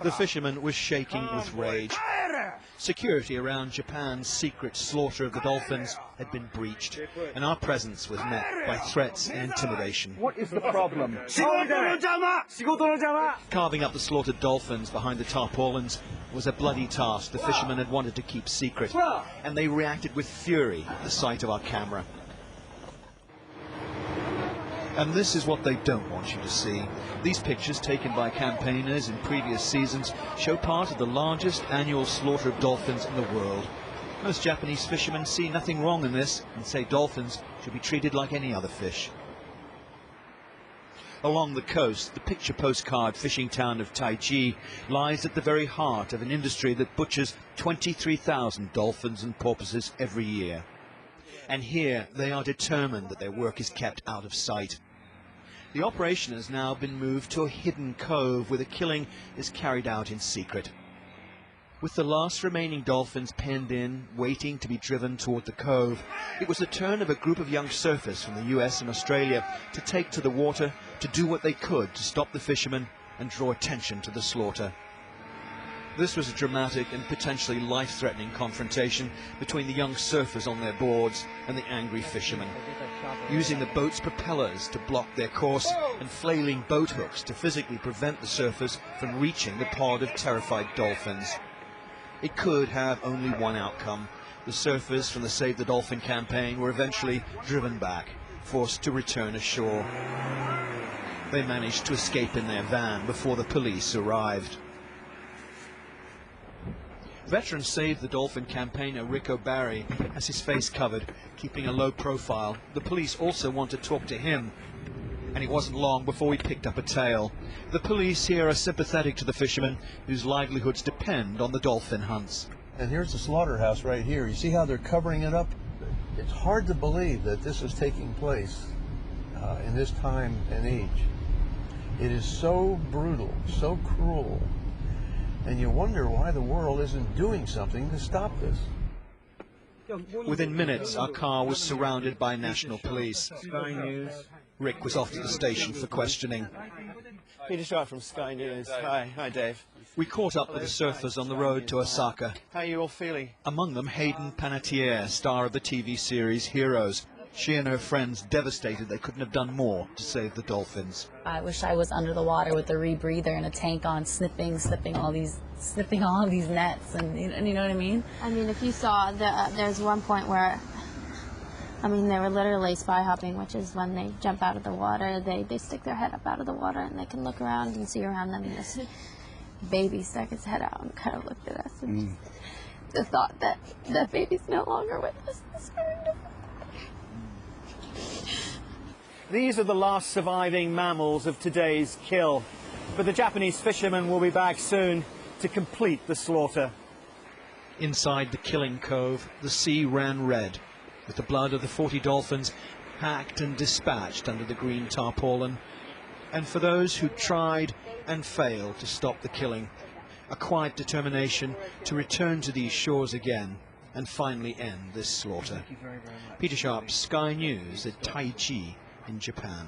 The fisherman was shaking with rage. Security around Japan's secret slaughter of the dolphins had been breached, and our presence was met by threats and intimidation. What is the problem? Carving up the slaughtered dolphins behind the tarpaulins was a bloody task the fishermen had wanted to keep secret, and they reacted with fury at the sight of our camera. And this is what they don't want you to see. These pictures, taken by campaigners in previous seasons, show part of the largest annual slaughter of dolphins in the world. Most Japanese fishermen see nothing wrong in this and say dolphins should be treated like any other fish. Along the coast, the picture postcard fishing town of Taiji lies at the very heart of an industry that butchers 23,000 dolphins and porpoises every year. And here they are determined that their work is kept out of sight. The operation has now been moved to a hidden cove where the killing is carried out in secret. With the last remaining dolphins penned in, waiting to be driven toward the cove, it was the turn of a group of young surfers from the US and Australia to take to the water to do what they could to stop the fishermen and draw attention to the slaughter. This was a dramatic and potentially life-threatening confrontation between the young surfers on their boards and the angry fishermen, using the boat's propellers to block their course and flailing boat hooks to physically prevent the surfers from reaching the pod of terrified dolphins. It could have only one outcome. The surfers from the Save the Dolphin campaign were eventually driven back, forced to return ashore. They managed to escape in their van before the police arrived. Veteran Save the Dolphin campaigner Rick O'Barry has his face covered, keeping a low profile. The police also want to talk to him, and it wasn't long before we picked up a tail. The police here are sympathetic to the fishermen whose livelihoods depend on the dolphin hunts. And here's the slaughterhouse right here. You see how they're covering it up? It's hard to believe that this is taking place in this time and age. It is so brutal, so cruel. And you wonder why the world isn't doing something to stop this. Within minutes, our car was surrounded by national police. Sky News. Rick was off to the station for questioning. Peter Shaw from Sky News. Hi, Dave. We caught up with the surfers on the road to Osaka. How are you all feeling? Among them, Hayden Panettiere, star of the TV series Heroes. She and her friends devastated they couldn't have done more to save the dolphins. I wish I was under the water with a rebreather and a tank on, snipping all these nets, and you know what I mean? I mean, if you saw, there's one point where, I mean, they were literally spy hopping, which is when they jump out of the water, they stick their head up out of the water and they can look around and see around them, and this baby stuck its head out and kind of looked at us. And the thought that that baby's no longer with us is horrendous. These are the last surviving mammals of today's kill. But the Japanese fishermen will be back soon to complete the slaughter. Inside the killing cove, the sea ran red, with the blood of the 40 dolphins hacked and dispatched under the green tarpaulin. And for those who tried and failed to stop the killing, a quiet determination to return to these shores again and finally end this slaughter. Peter Sharp, Sky News at Taiji in Japan.